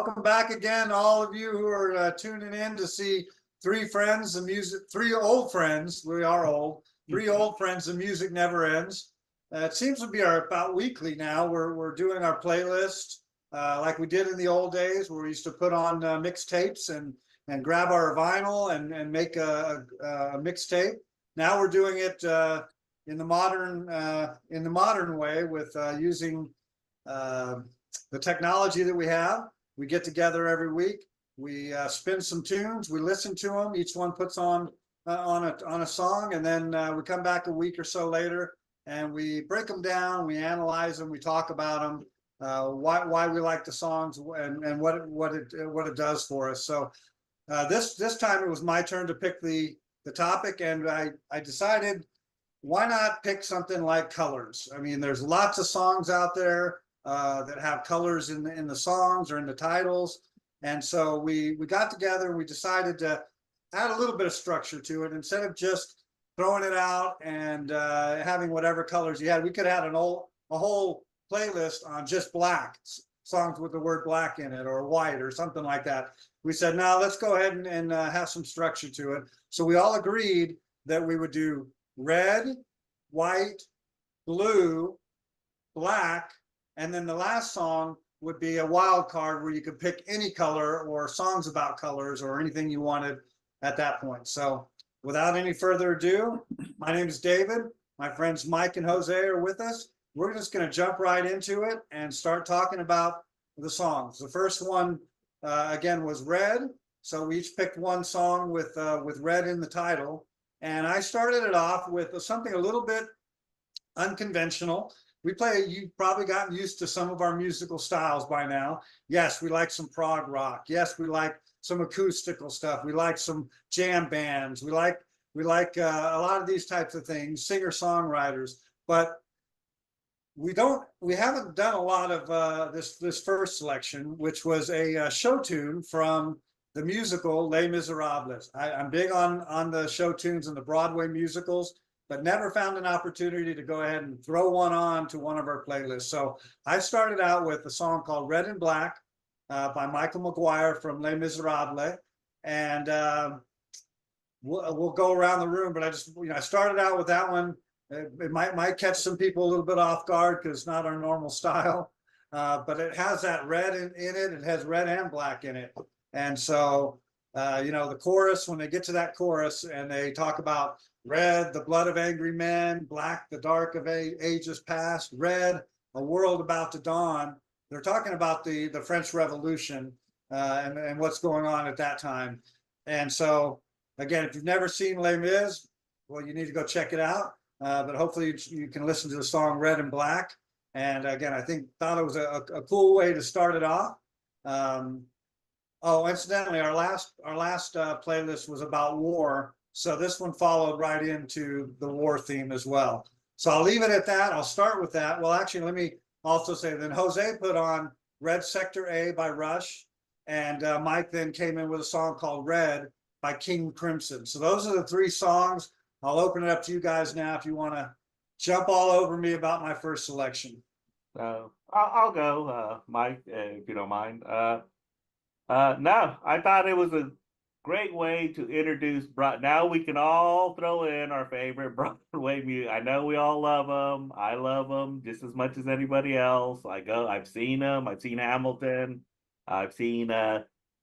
welcome back again, all of you who are tuning in to see three friends, the music, three old friends. We are old. Three old friends. The music never ends. It seems to be about weekly now. We're doing our playlist like we did in the old days, where we used to put on mixtapes and grab our vinyl and make a mixtape. Now we're doing it in the modern way with using the technology that we have. We get together every week. We spin some tunes. We listen to them. Each one puts on a song, and then we come back a week or so later, and we break them down. We analyze them. We talk about them. Why we like the songs and what it does for us. So this time it was my turn to pick the topic, and I decided, why not pick something like colors? I mean, there's lots of songs out there that have colors in the songs or in the titles. And so we got together and we decided to add a little bit of structure to it. Instead of just throwing it out and having whatever colors you had, we could have had a whole playlist on just black, songs with the word black in it, or white, or something like that. We said, no, let's go ahead and have some structure to it. So we all agreed that we would do red, white, blue, black, and then the last song would be a wild card where you could pick any color or songs about colors or anything you wanted at that point. So without any further ado, my name is David. My friends Mike and Jose are with us. We're just going to jump right into it and start talking about the songs. The first one, again, was Red. So we each picked one song with red in the title. And I started it off with something a little bit unconventional. You've probably gotten used to some of our musical styles by now. Yes, we like some prog rock. Yes, we like some acoustical stuff. We like some jam bands. We like a lot of these types of things, singer-songwriters. But we haven't done a lot of this first selection, which was a show tune from the musical Les Miserables. I'm big on the show tunes and the Broadway musicals, but never found an opportunity to go ahead and throw one on to one of our playlists. So I started out with a song called Red and Black by Michael Maguire from Les Miserables. And we'll go around the room, but I started out with that one. It might catch some people a little bit off guard because it's not our normal style, but it has that red in it. It has red and black in it. And so, the chorus, when they get to that chorus and they talk about red, the blood of angry men, black, the dark of ages past, red, a world about to dawn. They're talking about the French Revolution and what's going on at that time. And so, again, if you've never seen Les Mis, well, you need to go check it out. But hopefully you can listen to the song Red and Black. And again, thought it was a cool way to start it off. Incidentally, our last playlist was about war. So this one followed right into the war theme as well. So I'll leave it at that. I'll start with that. Well, actually, let me also say then Jose put on Red Sector A by Rush. And Mike then came in with a song called Red by King Crimson. So those are the three songs. I'll open it up to you guys now if you want to jump all over me about my first selection. I'll go, Mike, if you don't mind. No, I thought it was a great way to introduce. Now we can all throw in our favorite Broadway music. I know we all love them. I love them just as much as anybody else. I've seen them. I've seen Hamilton. I've seen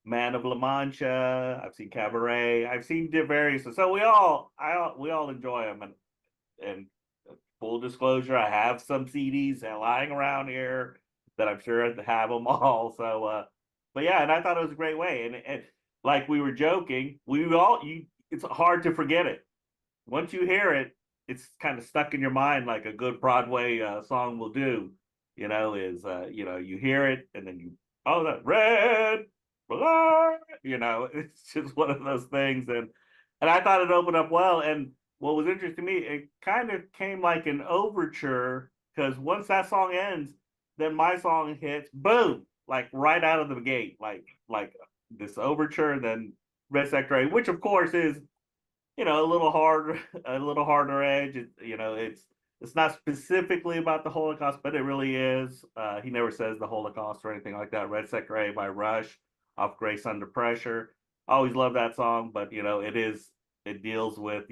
Man of La Mancha. I've seen Cabaret. I've seen various. So we all enjoy them. And full disclosure, I have some CDs lying around here that I'm sure I have them all. So, but yeah, and I thought it was a great way. And like we were joking, it's hard to forget it. Once you hear it, it's kind of stuck in your mind like a good Broadway song will do. You hear it and then that red, black, it's just one of those things. And I thought it opened up well. And what was interesting to me, it kind of came like an overture, because once that song ends, then my song hits, boom, like right out of the gate, like this overture, and then Red Sector A, which of course is, a little harder edge. It's it's not specifically about the Holocaust, but it really is. He never says the Holocaust or anything like that. Red Sector A by Rush off Grace Under Pressure. I always love that song, but it deals with,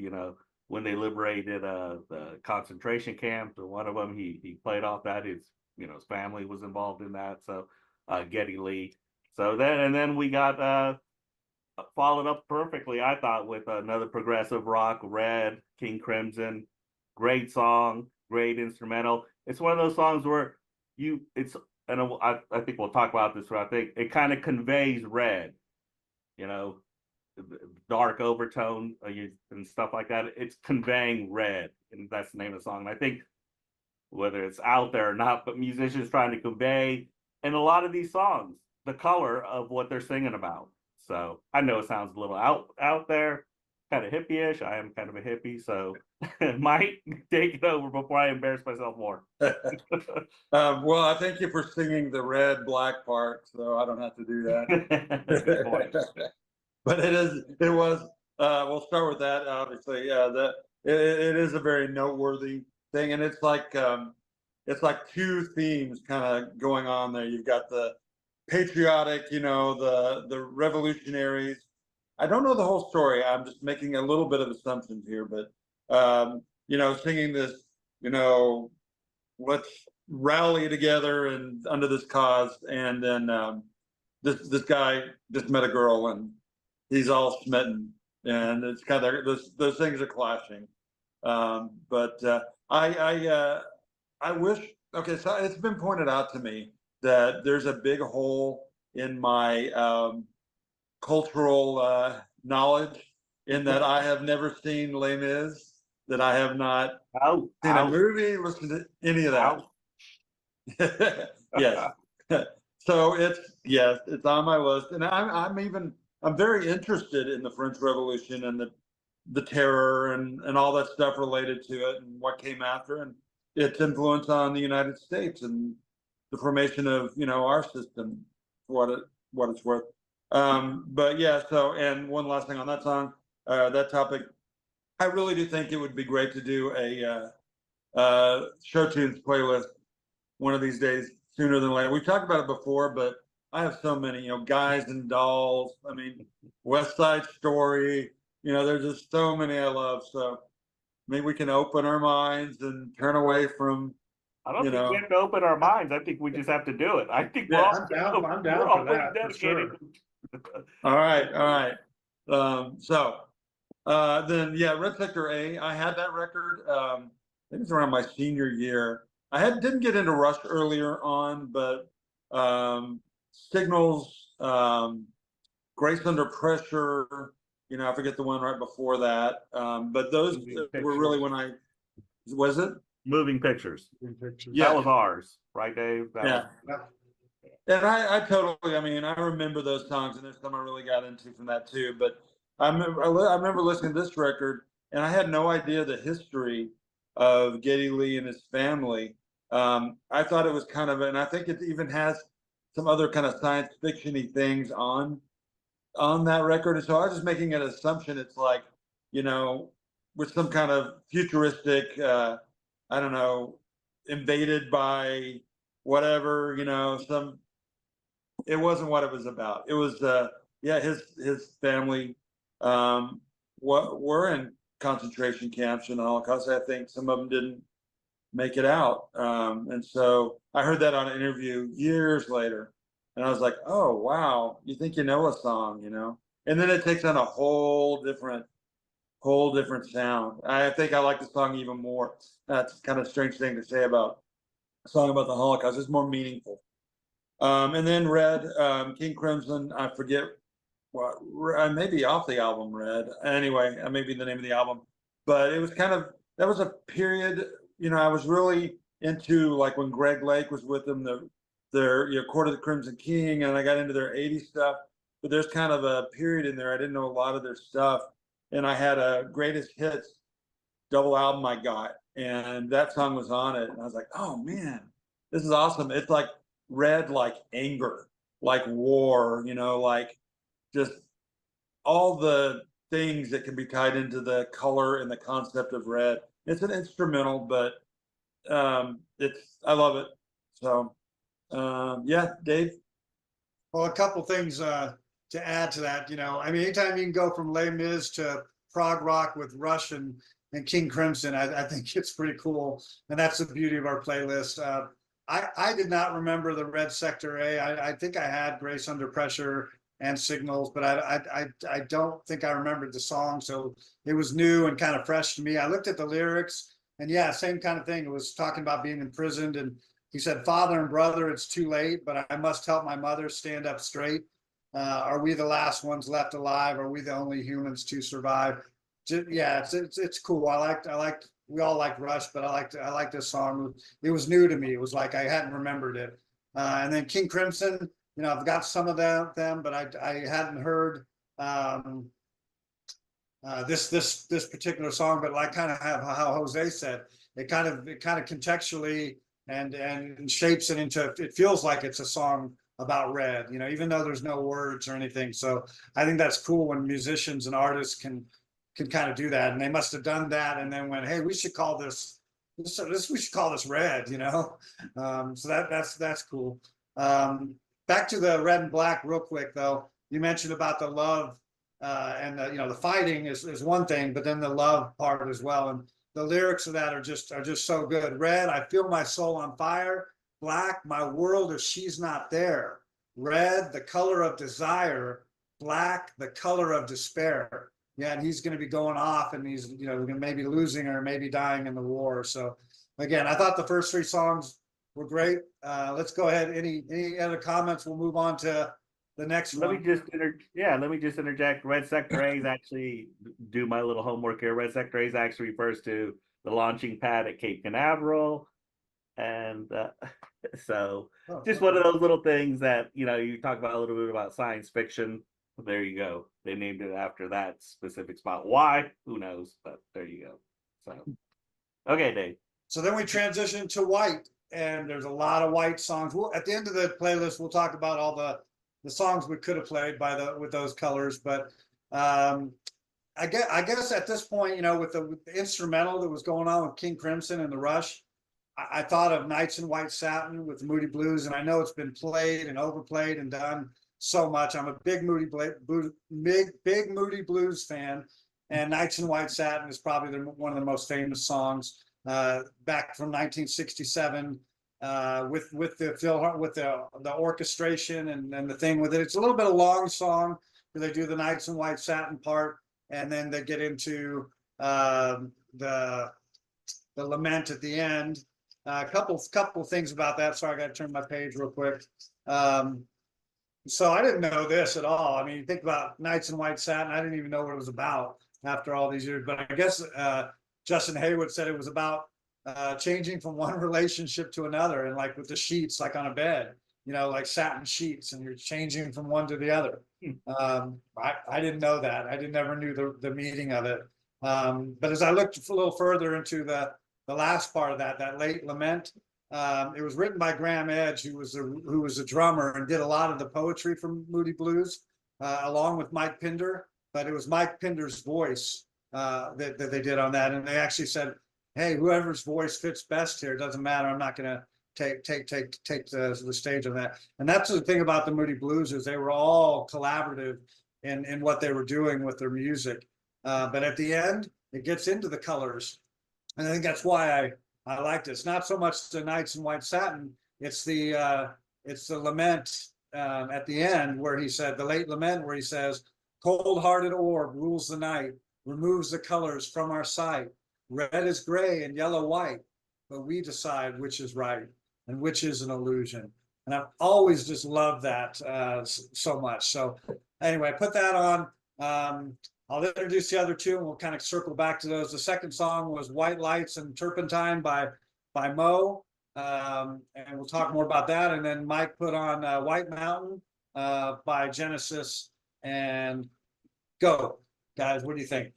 when they liberated the concentration camps, or one of them, he played off that. His family was involved in that. So Geddy Lee. So then we got followed up perfectly, I thought, with another progressive rock, Red, King Crimson. Great song, great instrumental. It's one of those songs where and I think we'll talk about this, but I think it kind of conveys Red, you know, dark overtone and stuff like that. It's conveying Red, and that's the name of the song. And I think whether it's out there or not, but musicians trying to convey in a lot of these songs the color of what they're singing about. So I know it sounds a little out there, kind of hippie-ish. I am kind of a hippie, so Mike, take it over before I embarrass myself more. Well, I thank you for singing the red black part, so I don't have to do Good point. that. But it was. We'll start with that. Obviously, it is a very noteworthy thing, and it's like two themes kind of going on there. You've got the patriotic, the revolutionaries. I don't know the whole story. I'm just making a little bit of assumptions here, but singing this, let's rally together and under this cause. And then this guy just met a girl and he's all smitten, and it's kind of those things are clashing. But I wish. Okay, so it's been pointed out to me that there's a big hole in my cultural knowledge, in that I have never seen Les Mis, that I have not seen a movie, listened to any of that. Yes. So it's on my list, and I'm very interested in the French Revolution and the terror and all that stuff related to it and what came after, and its influence on the United States and the formation of our system, for what it's worth. But yeah, so, and one last thing on that song, that topic, I really do think it would be great to do a show tunes playlist one of these days, sooner than later. We've talked about it before, but I have so many, Guys and Dolls. I mean, West Side Story. There's just so many I love. So maybe we can open our minds and turn away from. I don't think we have to open our minds. I think we just have to do it. I think I'm down for that, for sure. All right. Then Red Sector A. I had that record. I think it was around my senior year. Didn't get into Rush earlier on, but Signals, Grace Under Pressure. I forget the one right before that. But those were really when was it Moving Pictures. Yeah. That was ours, right, Dave? Yeah. And I totally, I remember those songs, and there's some I really got into from that too. But I remember listening to this record, and I had no idea the history of Geddy Lee and his family. I thought it was kind of, and I think it even has some other kind of science fiction-y things on that record. And so I was just making an assumption it's like, with some kind of futuristic, I don't know, invaded by whatever, it wasn't what it was about. It was, his family were in concentration camps in the Holocaust. I think some of them didn't make it out. And so I heard that on an interview years later, and I was like, oh, wow, you think you know a song, and then it takes on a whole different sound. I think I like the song even more. That's kind of a strange thing to say about a song about the Holocaust. It's more meaningful. And then Red, King Crimson, I forget what, maybe off the album Red. Anyway, maybe the name of the album. But it was that was a period, I was really into, like, when Greg Lake was with them, their Court of the Crimson King, and I got into their 80s stuff. But there's kind of a period in there I didn't know a lot of their stuff. And I had a greatest hits double album I got, and that song was on it. And I was like, oh man, this is awesome. It's like Red, like anger, like war, like just all the things that can be tied into the color and the concept of Red. It's an instrumental, but I love it. So, yeah, Dave. Well, a couple things to add to that. I mean, anytime you can go from Les Mis to prog rock with Rush and King Crimson, I think it's pretty cool, and that's the beauty of our playlist. I did not remember the Red Sector A. I think I had Grace Under Pressure and Signals, but I don't think I remembered the song, so it was new and kind of fresh to me. I looked at the lyrics, and yeah, same kind of thing. It was talking about being imprisoned, and he said, "Father and brother, it's too late, but I must help my mother stand up straight. Are we the last ones left alive? Are we the only humans to survive?" Yeah, it's cool. We all like Rush, but I like this song. It was new to me. It was like I hadn't remembered it. And then King Crimson, I've got some of them, but I hadn't heard this particular song. But like kind of how Jose said, it kind of contextually and shapes it into, it feels like it's a song about red, even though there's no words or anything. So I think that's cool when musicians and artists can kind of do that, and they must have done that and then went, hey, we should call this we should call this red. So that's cool. Back to the Red and Black real quick though. You mentioned about the love and the fighting is one thing, but then the love part as well, and the lyrics of that are just so good. Red, I feel my soul on fire. Black, my world if she's not there. Red, the color of desire. Black, the color of despair. Yeah, and he's going to be going off, and he's maybe losing or maybe dying in the war. So again, I thought the first three songs were great. Let's go ahead. Any other comments? We'll move on to the next one. Let me just interject. Red Sector A is actually, do my little homework here. Red Sector A is actually refers to the launching pad at Cape Canaveral, and so just one of those little things that you talk about a little bit about science fiction. There you go. They named it after that specific spot. Why? Who knows? But there you go. So, okay, Dave. So then we transition to White, and there's a lot of White songs. At the end of the playlist, we'll talk about all the songs we could have played with those colors. But I guess at this point, with the instrumental that was going on with King Crimson and the Rush, I thought of Nights in White Satin with Moody Blues, and I know it's been played and overplayed and done so much. I'm a big Moody Blues fan, and Nights in White Satin is probably one of the most famous songs back from 1967 with the orchestration and the thing with it. It's a little bit of a long song where they do the Nights in White Satin part, and then they get into the lament at the end. A couple things about that. Sorry, I got to turn my page real quick. So I didn't know this at all. I mean, you think about Nights in White Satin, I didn't even know what it was about after all these years. But I guess Justin Haywood said it was about changing from one relationship to another, and like with the sheets, like on a bed, like satin sheets, and you're changing from one to the other. I didn't know that. I never knew the meaning of it. But as I looked a little further into the last part of that late lament, it was written by Graham Edge, who was a drummer and did a lot of the poetry from Moody Blues, along with Mike Pinder. But it was Mike Pinder's voice that they did on that, and they actually said, "Hey, whoever's voice fits best here, doesn't matter. I'm not going to take the stage on that." And that's the thing about the Moody Blues, is they were all collaborative in what they were doing with their music. But at the end, it gets into the colors, and I think that's why I liked it. It's not so much the Nights in White Satin; it's the lament at the end where he said, the late lament where he says, "Cold-hearted orb rules the night, removes the colors from our sight. Red is gray and yellow white, but we decide which is right and which is an illusion." And I've always just loved that so much. So anyway, I put that on. I'll introduce the other two, and we'll kind of circle back to those. The second song was White Lights and Turpentine by Mo, and we'll talk more about that. And then Mike put on White Mountain by Genesis. And go, guys. What do you think?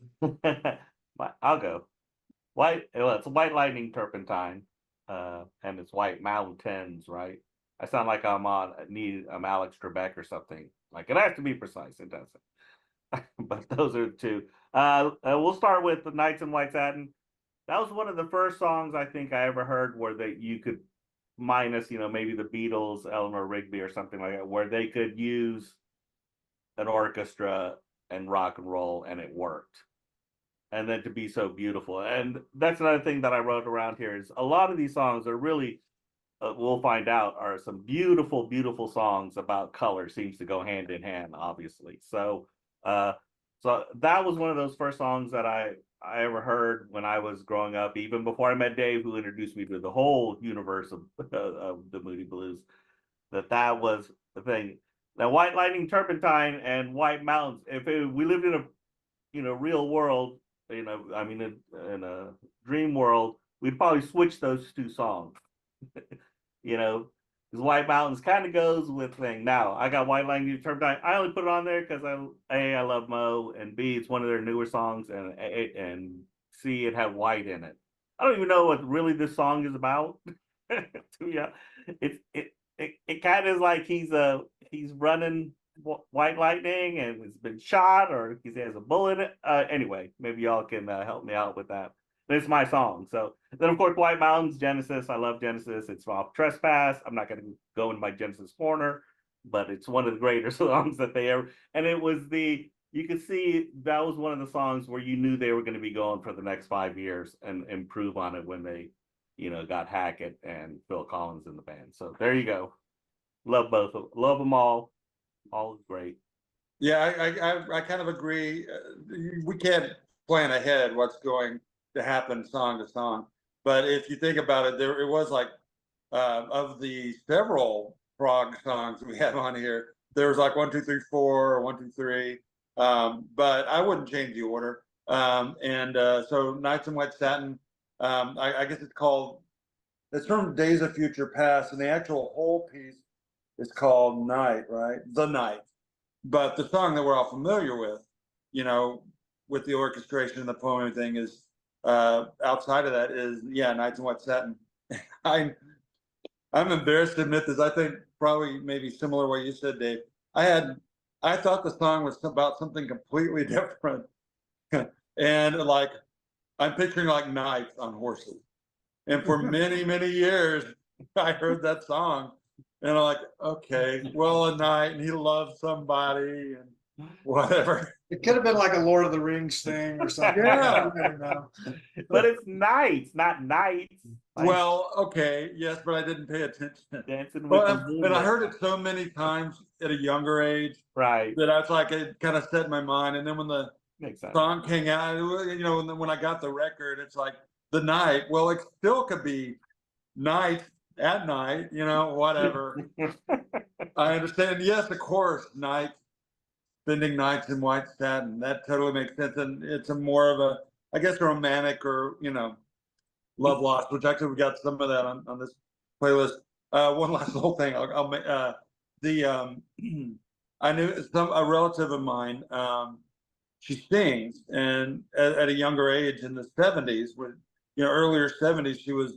I'll go. It's White Lightning, Turpentine, and it's White Mountains, right? I sound like I'm Alex Trebek or something. Like, it has to be precise. It doesn't. But those are the two. We'll start with the Nights in White Satin. that was one of the first songs I think I ever heard where that you could minus, maybe the Beatles, Eleanor Rigby or something like that, where they could use an orchestra and rock and roll and it worked. And then to be so beautiful. And that's another thing that I wrote around here is a lot of these songs are really, we'll find out, are some beautiful, beautiful songs about color. Seems to go hand in hand, obviously. So that was one of those first songs that I ever heard when I was growing up, even before I met Dave, who introduced me to the whole universe of the Moody Blues. That was the thing. Now, White Lightning, Turpentine, and White Mountains. We lived in a real world, I mean, in a dream world, we'd probably switch those two songs. Because White Mountains kind of goes with thing. Now I got White Lightning Turpentine. I only put it on there because I love Mo, and B, it's one of their newer songs, and C, it had white in it. I don't even know what really this song is about. Yeah, it kind of is like he's running White Lightning and has been shot, or he has a bullet. Anyway, maybe y'all can help me out with that. But it's my song. So then, of course, White Mountains, Genesis. I love Genesis. It's off Trespass. I'm not going to go in my Genesis corner, but it's one of the greater songs that they ever. And it was you could see that was one of the songs where you knew they were going to be going for the next 5 years and improve on it when they, got Hackett and Phil Collins in the band. So there you go. Love both of love them all. All great. Yeah, I kind of agree. We can't plan ahead what's going to happen song to song, but if you think about it, it was like of the several prog songs we have on here, there was like 1, 2, 3, 4, 1, 2, 3. But I wouldn't change the order. So Nights in White Satin, I guess it's from Days of Future Past, and the actual whole piece is called Night, right? The Night. But the song that we're all familiar with, with the orchestration and the poem and everything, is outside of that is Nights in White Satin. I'm embarrassed to admit this. I think probably maybe similar to what you said, Dave. I thought the song was about something completely different. And like I'm picturing like knights on horses. And for many, many years I heard that song. And I'm like, okay, well, a knight, and he loves somebody, and whatever. It could have been like a Lord of the Rings thing or something. Yeah. You never know. But it's nights, not nights. Like Well, okay, yes, but I didn't pay attention. dancing with Well, the and I moon. heard it so many times at a younger age Right. that I was like, it kind of set in my mind. And then when the Makes sense. song came out, when I got the record, it's like the night. Well, it still could be night at night, whatever. I understand. Yes, of course, night, spending nights in white satin. That totally makes sense. And it's a more of a, I guess, romantic or, love lost, which actually we got some of that on this playlist. One last little thing. I'll make I knew a relative of mine. She sings, and at a younger age in the 70s, when earlier 70s, she was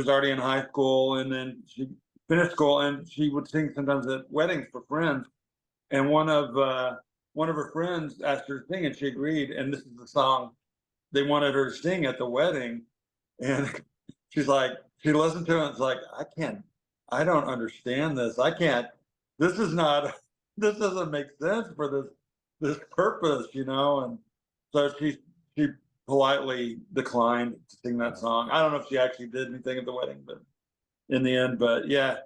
already in high school, and then she finished school, and she would sing sometimes at weddings for friends. And one of her friends asked her to sing, and she agreed. And this is the song they wanted her to sing at the wedding. And she's like, she listened to it, and it's like, I don't understand this. This doesn't make sense for this purpose, And so she politely declined to sing that song. I don't know if she actually did anything at the wedding, but in the end, but yeah.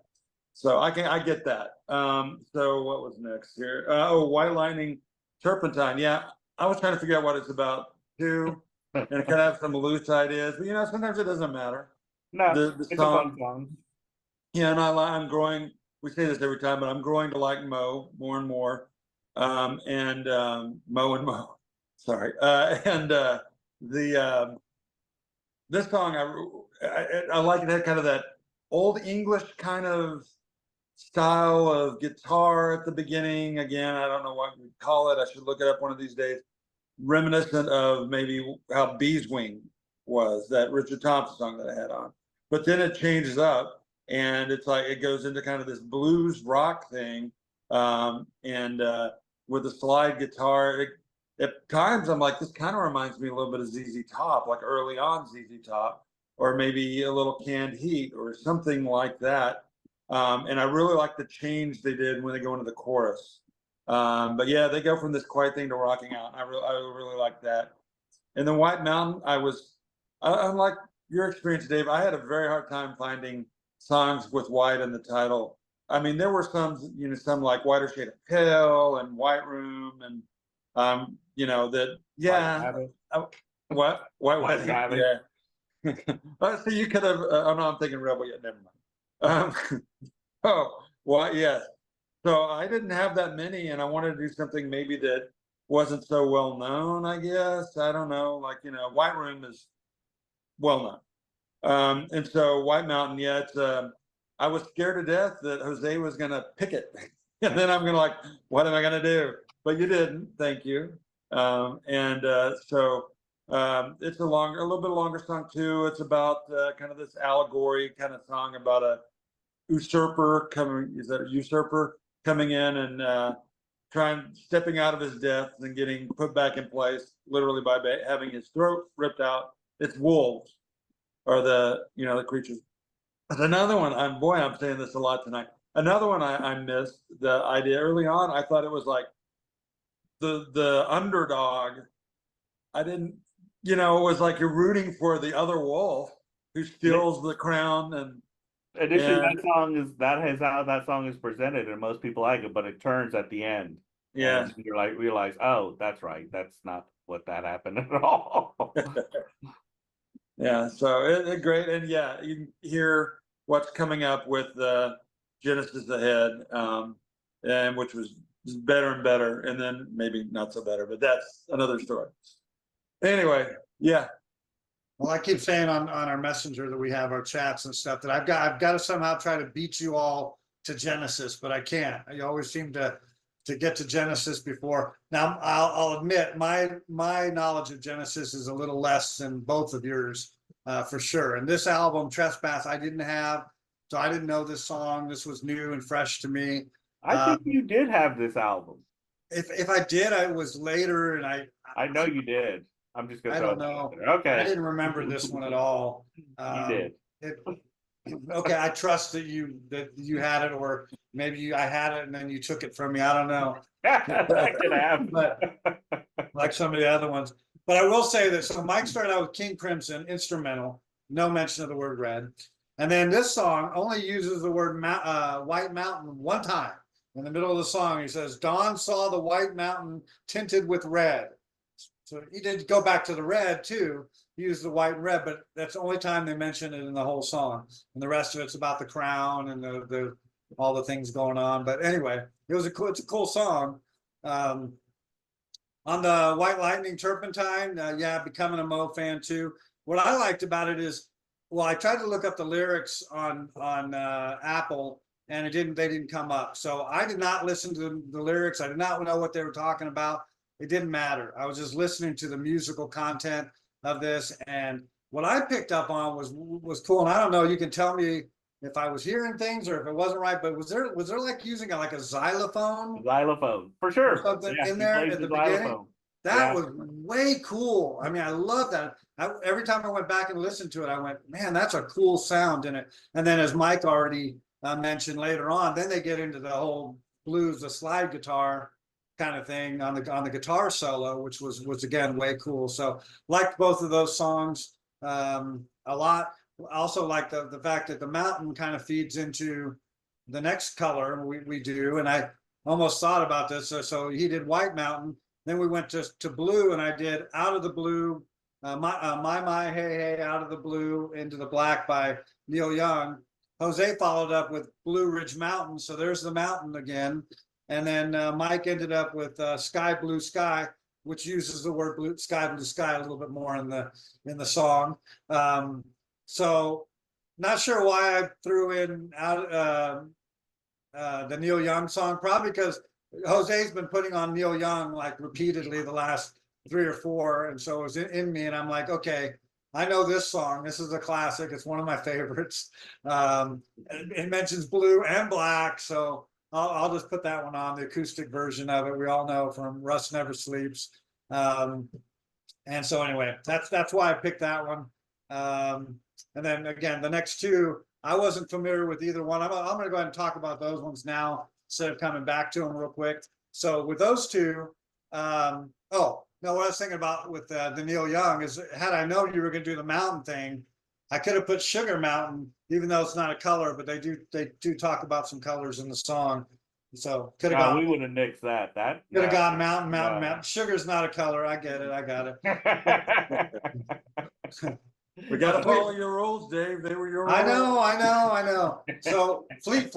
So I get that. So what was next here? White Lightning, Turpentine. Yeah, I was trying to figure out what it's about too, and I kind of have some loose ideas, but sometimes it doesn't matter. No, The it's song, a fun song. yeah, and I'm growing. We say this every time, but I'm growing to like Mo more and more, Mo and Mo. Sorry, this song I like it. Had kind of that old English kind of style of guitar at the beginning. Again, I don't know what we call it. I should look it up one of these days. Reminiscent of maybe how Beeswing was, that Richard Thompson song that I had on. But then it changes up, and it's like it goes into kind of this blues rock thing, and with a slide guitar. at times I'm like, this kind of reminds me a little bit of ZZ Top, like early on ZZ Top, or maybe a little Canned Heat or something like that. And I really like the change they did when they go into the chorus. But yeah, they go from this quiet thing to rocking out. I really like that. And then White Mountain, unlike your experience, Dave, I had a very hard time finding songs with white in the title. I mean, there were some, some like Whiter Shade of Pale and White Room, and that, yeah. What? White White Rabbit. Yeah. So you could have. Oh no, I'm thinking Rebel. Yet, never mind. Oh, well, yeah. So I didn't have that many, and I wanted to do something maybe that wasn't so well known. I guess I don't know. Like White Room is well known, and so White Mountain. Yeah, it's. I was scared to death that Jose was going to pick it, and then I'm going to like, what am I going to do? But you didn't. Thank you. So. It's a little bit longer song too. It's about kind of this allegory kind of song about a usurper coming in and stepping out of his death and getting put back in place, literally by having his throat ripped out. It's wolves, or the creatures. But another one, I'm saying this a lot tonight. Another one I missed the idea early on. I thought it was like the underdog. I didn't. It was like you're rooting for the other wolf who steals the crown. And initially, that is how that song is presented, and most people like it, but it turns at the end. Yeah, and you're like, realize, oh, that's right, that's not what that happened at all. Yeah, so it's great, and yeah, you hear what's coming up with Genesis ahead, and which was better and better, and then maybe not so better, but that's another story. Anyway, yeah. Well, I keep saying on our messenger that we have our chats and stuff that I've got to somehow try to beat you all to Genesis, but I can't. You always seem to get to Genesis before. Now I'll admit my knowledge of Genesis is a little less than both of yours, for sure. And this album, Trespass, I didn't have, so I didn't know this song. This was new and fresh to me. I think you did have this album. If I did, I was later, and I know you did. I'm just gonna. I don't know. Okay. I didn't remember this one at all. You did. Okay, I trust that you had it, or maybe I had it and then you took it from me. I don't know. That could happen. But like some of the other ones. But I will say this. So Mike started out with King Crimson, instrumental, no mention of the word red. And then this song only uses the word White Mountain one time. In the middle of the song, he says, Dawn saw the White Mountain tinted with red. So he did go back to the red too. He used the white and red, but that's the only time they mention it in the whole song. And the rest of it's about the crown and the all the things going on. But anyway, it's a cool song. On the White Lightning Turpentine, yeah, becoming a Mo fan too. What I liked about it is, well, I tried to look up the lyrics on Apple, and they didn't come up. So I did not listen to the lyrics. I did not know what they were talking about. It didn't matter. I was just listening to the musical content of this, and what I picked up on was cool. And I don't know, you can tell me if I was hearing things or if it wasn't right, but was there like using like a xylophone? Xylophone, for sure. Something in there at the beginning. That was way cool. I mean, I love that. Every time I went back and listened to it, I went, man, that's a cool sound in it. And then, as Mike already mentioned later on, then they get into the whole blues, the slide guitar kind of thing on the guitar solo, which was again way cool. So liked both of those songs a lot. Also like the fact that the mountain kind of feeds into the next color we do, and I almost thought about this. So he did White Mountain, then we went to blue, and I did Out of the Blue, my hey hey, Out of the Blue into the Black by Neil Young. Jose followed up with Blue Ridge Mountain, so there's the mountain again. And then Mike ended up with Sky Blue Sky, which uses the word blue sky a little bit more in the song. So not sure why I threw in out the Neil Young song, probably because Jose's been putting on Neil Young like repeatedly the last 3 or 4, and so it was in me, and I'm like, okay, I know this song. This is a classic. It's one of my favorites. It mentions blue and black, so I'll just put that one on, the acoustic version of it. We all know from Rust Never Sleeps. And so anyway, that's why I picked that one. And then again, the next two, I wasn't familiar with either one. I'm going to go ahead and talk about those ones now instead of coming back to them real quick. So with those two, oh no, what I was thinking about with the Neil Young is, had I known you were going to do the mountain thing, I could have put Sugar Mountain, even though it's not a color, but they do talk about some colors in the song. So could have No, gone. we would have nixed that. That Could have no, gone mountain. no. Sugar's not a color. I get it. I got it. We got to follow your rules, Dave. They were your rules. I know. So Fleet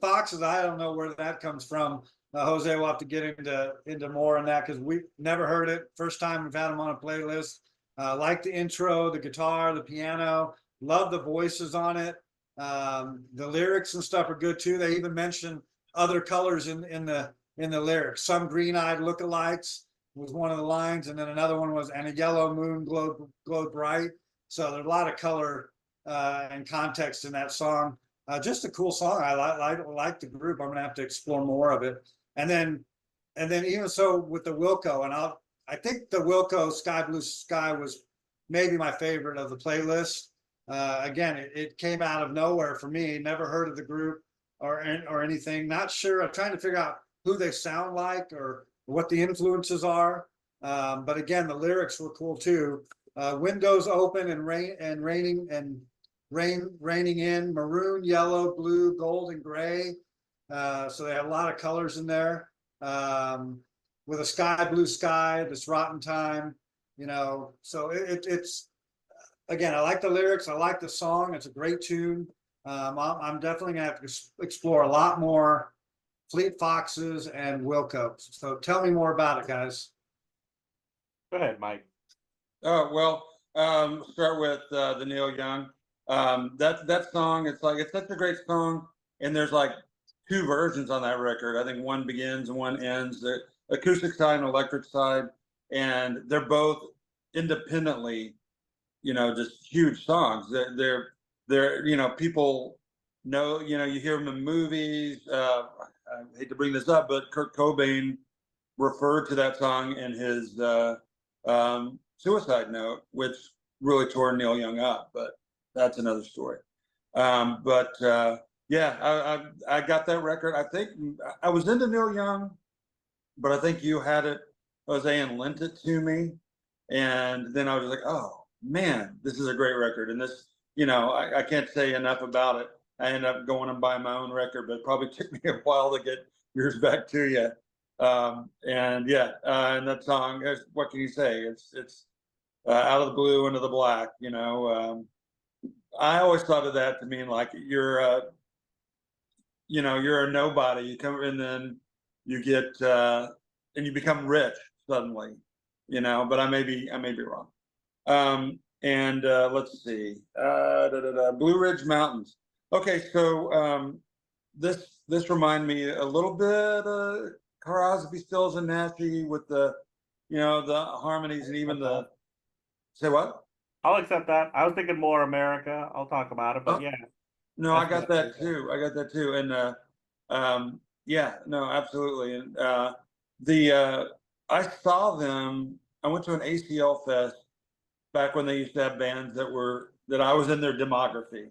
Foxes, I don't know where that comes from. Jose will have to get into more on that because we've never heard it. First time we've had them on a playlist. Like the intro, the guitar, the piano. Love the voices on it. The lyrics and stuff are good too. They even mention other colors in the lyrics. Some green-eyed lookalikes was one of the lines, and then another one was, and a yellow moon glowed bright. So there's a lot of color and context in that song. Just a cool song. I like the group. I'm gonna have to explore more of it. And then even so with the Wilco, and I think the Wilco Sky Blue Sky was maybe my favorite of the playlist. Again, it came out of nowhere for me. Never heard of the group or anything. Not sure. I'm trying to figure out who they sound like or what the influences are. But again, the lyrics were cool too. Windows open and raining in maroon, yellow, blue, gold, and gray. So they had a lot of colors in there. With a sky blue sky, this rotten time, so it's again, I like the lyrics, I like the song, it's a great tune. I'm definitely gonna have to explore a lot more Fleet Foxes and Wilco. So tell me more about it, guys. Go ahead, Mike. Oh, well, start with the Neil Young. That song, it's such a great song, and there's like two versions on that record. I think one begins and one ends. The acoustic side and electric side, and they're both independently, just huge songs. They're people know, you hear them in movies. I hate to bring this up, but Kurt Cobain referred to that song in his Suicide Note, which really tore Neil Young up, but that's another story. Yeah, I got that record. I think I was into Neil Young, but I think you had it, Jose, and lent it to me. And then I was like, oh man, this is a great record. And this, I can't say enough about it. I ended up going and buying my own record, but it probably took me a while to get yours back to you. And that song, what can you say? It's out of the blue into the black. I always thought of that to mean like you're a nobody. You come and then you get and you become rich suddenly, But I may be wrong. Let's see, Blue Ridge Mountains. Okay, so this reminded me a little bit of Crosby, Stills and Nash with the harmonies and even the say what? I'll accept that. I was thinking more America. I'll talk about it, but yeah. No, I got that too. And no, absolutely. And I saw them. I went to an ACL Fest back when they used to have bands that I was in their demography.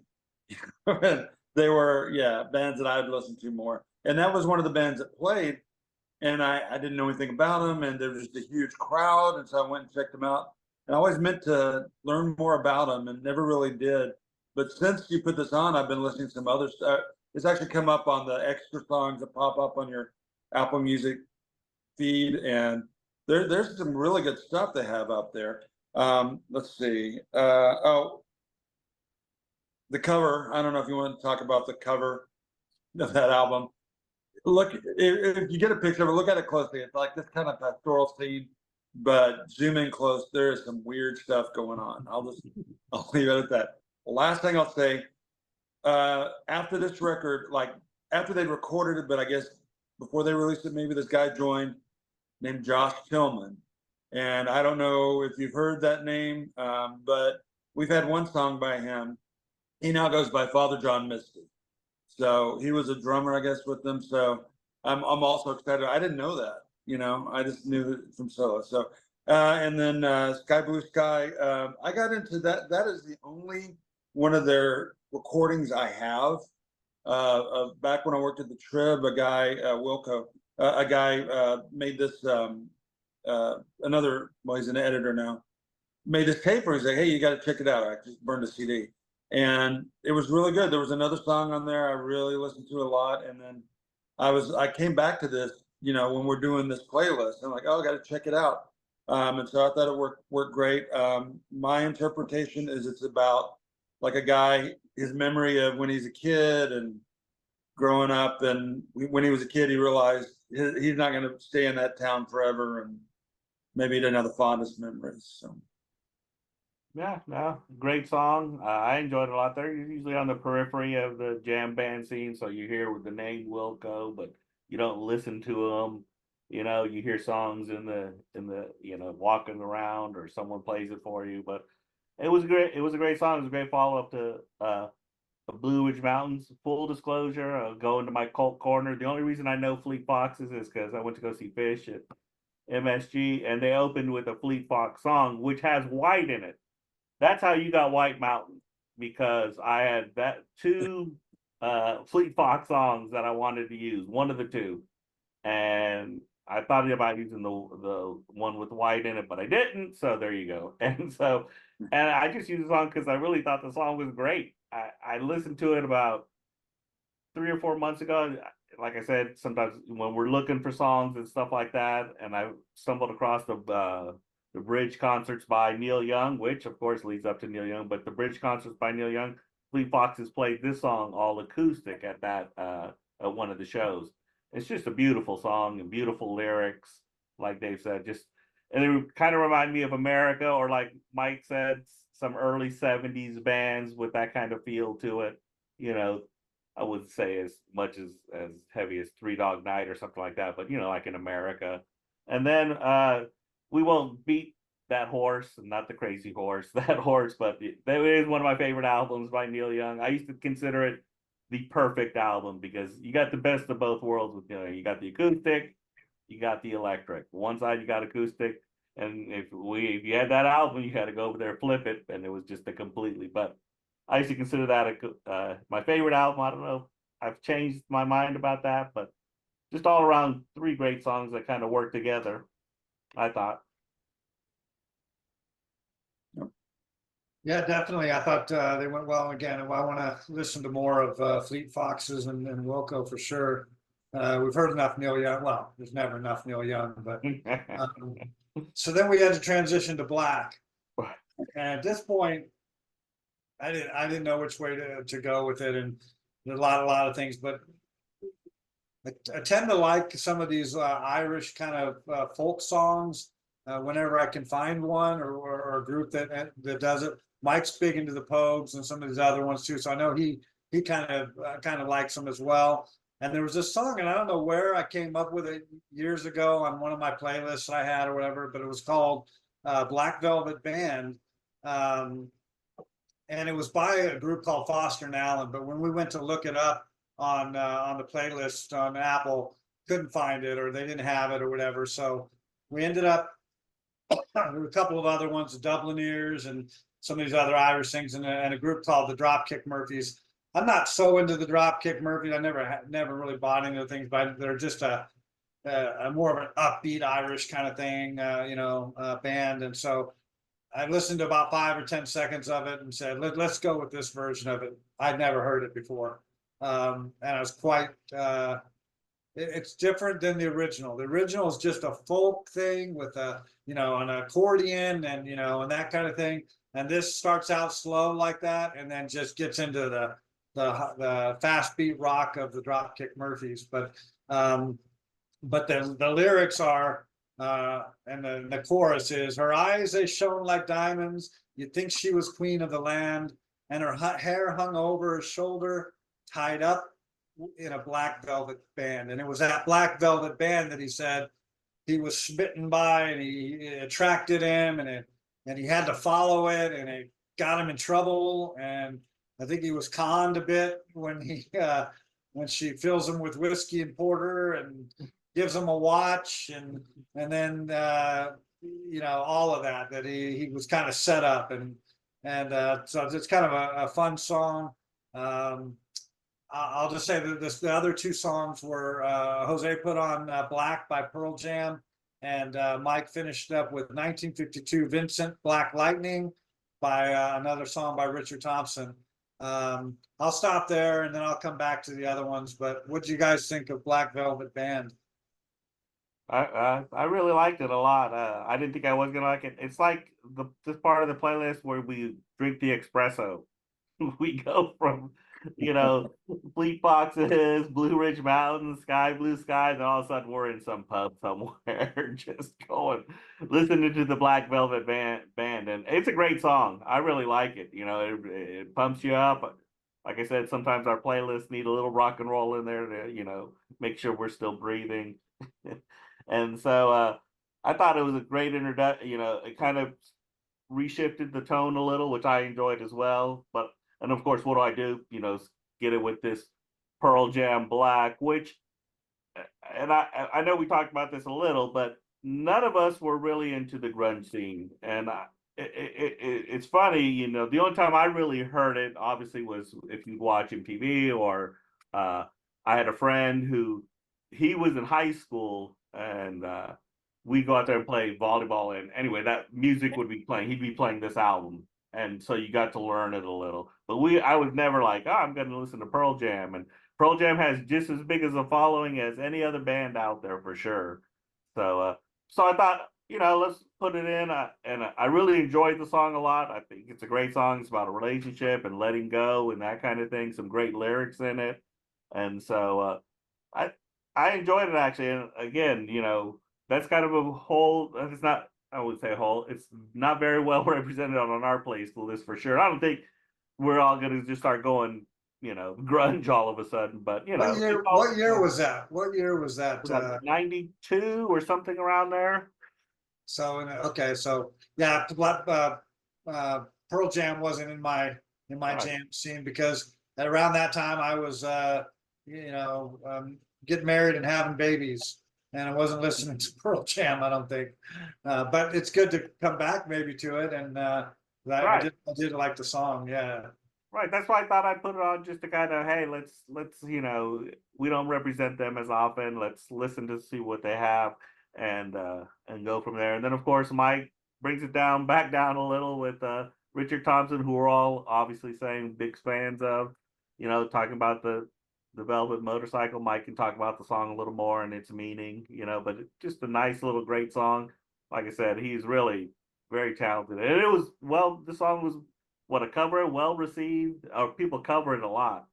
They were bands that I'd listen to more. And that was one of the bands that played. And I didn't know anything about them, and there was just a huge crowd, and so I went and checked them out. And I always meant to learn more about them, and never really did. But since you put this on, I've been listening to some other stuff. It's actually come up on the extra songs that pop up on your Apple Music feed, and there's some really good stuff they have up there. Let's see. The cover. I don't know if you want to talk about the cover of that album. Look, if you get a picture of it, look at it closely. It's like this kind of pastoral scene, but zoom in close. There is some weird stuff going on. I'll leave it at that. The last thing I'll say, after this record, like after they recorded it, but I guess before they released it, maybe this guy joined named Josh Tillman. And I don't know if you've heard that name, but we've had one song by him. He now goes by Father John Misty. So he was a drummer, I guess, with them. So I'm also excited. I didn't know that, I just knew it from solo. So, and then Sky Blue Sky, I got into that. That is the only one of their recordings I have. Back when I worked at the Trib, a guy, Wilco, a guy made this, another, well, he's an editor now, made this paper. He's like, hey, you got to check it out. I just burned a CD. And it was really good. There was another song on there I really listened to a lot. And then I came back to this, when we're doing this playlist. I'm like, oh, I got to check it out. And so I thought it worked great. My interpretation is it's about like a guy, his memory of when he's a kid and growing up. And when he was a kid, he realized he's not going to stay in that town forever. And maybe he didn't have the fondest memories. So. Yeah, no, great song. I enjoyed it a lot. They're usually on the periphery of the jam band scene, so you hear with the name Wilco, but you don't listen to them. You hear songs in the walking around, or someone plays it for you. But it was great. It was a great song. It was a great follow up to Blue Ridge Mountains. Full disclosure, I'll go into my cult corner. The only reason I know Fleet Foxes is because I went to go see Fish at MSG, and they opened with a Fleet Fox song, which has White in it. That's how you got White Mountain, because I had that two Fleet Fox songs that I wanted to use, one of the two, and I thought about using the one with White in it, but I didn't. So there you go. And I just used the song because I really thought the song was great. I listened to it about 3 or 4 months ago. Like I said, sometimes when we're looking for songs and stuff like that, and I stumbled across the Bridge concerts by Neil Young, which of course leads up to Neil Young, but the Bridge concerts by Neil Young, Fleet Foxes played this song all acoustic at that at one of the shows. It's just a beautiful song and beautiful lyrics, like Dave said. And it kind of remind me of America, or like Mike said, some early '70s bands with that kind of feel to it. I wouldn't say as much as heavy as Three Dog Night or something like that, but like in America. And then we won't beat that horse, and not the crazy horse, that horse, but that is one of my favorite albums by Neil Young. I used to consider it the perfect album because you got the best of both worlds with Neil Young. You got the acoustic, you got the electric. One side you got acoustic, and if you had that album, you had to go over there, flip it, and it was just a completely. But I used to consider that my favorite album. I don't know, I've changed my mind about that, but just all around 3 great songs that kind of work together, I thought. Yeah, definitely. I thought they went well again. And I want to listen to more of Fleet Foxes and Wilco for sure. We've heard enough Neil Young. Well, there's never enough Neil Young, but so then we had to transition to Black. And at this point, I didn't know which way to go with it, and there's a lot of things, but I tend to like some of these Irish kind of folk songs whenever I can find one or a group that does it. Mike's big into the Pogues and some of these other ones too, so I know he kind of likes them as well. And there was this song, and I don't know where I came up with it years ago on one of my playlists I had or whatever, but it was called Black Velvet Band. And it was by a group called Foster and Allen. But when we went to look it up on the playlist on Apple, couldn't find it, or they didn't have it or whatever. So we ended up, there were a couple of other ones, the Dublineers and some of these other Irish things, and a group called the Dropkick Murphys. I'm not so into the Dropkick Murphys. I never really bought into things, but they're just a more of an upbeat Irish kind of thing, band. And so I listened to about 5 or 10 seconds of it and said, let's go with this version of it. I'd never heard it before. And I was quite, it's different than the original. The original is just a folk thing with an accordion and, and that kind of thing. And this starts out slow like that, and then just gets into the fast beat rock of the Dropkick Murphys. But the lyrics are, and the chorus is, her eyes, they shone like diamonds. You'd think she was queen of the land, and her hair hung over her shoulder, tied up in a black velvet band. And it was that black velvet band that he said he was smitten by, and it attracted him, and he had to follow it, and it got him in trouble. And I think he was conned a bit when she fills him with whiskey and porter and gives him a watch, and then all of that he was kind of set up, and so it's kind of a fun song. I'll just say that the other two songs were Jose put on Black by Pearl Jam, and Mike finished up with 1952 Vincent Black Lightning by another song by Richard Thompson. I'll stop there and then I'll come back to the other ones. But what do you guys think of Black Velvet Band? I really liked it a lot. I didn't think I was gonna like it. It's like this part of the playlist where we drink the espresso. We go from Fleet Foxes, Blue Ridge Mountains, Sky Blue Skies, and all of a sudden we're in some pub somewhere, just going listening to the Black Velvet band, and it's a great song. I really like it. It pumps you up. Like I said, sometimes our playlists need a little rock and roll in there to make sure we're still breathing. And so I thought it was a great introduction. It kind of reshifted the tone a little, which I enjoyed as well. And of course, what do? Get it with this Pearl Jam Black, which, and I know we talked about this a little, but none of us were really into the grunge scene. And it's funny, the only time I really heard it, obviously, was if you watch MTV, or I had a friend who, he was in high school, and we go out there and play volleyball, and anyway, that music would be playing. He'd be playing this album, and so you got to learn it a little. But I was never like, I'm going to listen to Pearl Jam, and Pearl Jam has just as big as a following as any other band out there for sure. So I thought, let's put it in, and I really enjoyed the song a lot. I think it's a great song. It's about a relationship and letting go and that kind of thing. Some great lyrics in it, and so I enjoyed it actually. And again, that's kind of a whole. It's not. I would say a whole. It's not very well represented on our playlist for sure. I don't think we're all going to just start going, grunge all of a sudden. But What year was that? What year was that? 92 or something around there. So okay, so yeah, Pearl Jam wasn't in my Right. jam scene, because around that time I was getting married and having babies, and I wasn't listening to Pearl Jam, I don't think. But it's good to come back maybe to it, and I Right. did like the song, yeah. Right. That's why I thought I'd put it on, just to kind of, hey, let's we don't represent them as often. Let's listen to see what they have, and go from there. And then of course Mike brings it back down a little with Richard Thompson, who we're all obviously saying big fans of. Talking about the Velvet Motorcycle. Mike can talk about the song a little more and its meaning. But it's just a nice little great song. Like I said, he's really very talented, and the song was a cover, well received, or people cover it a lot.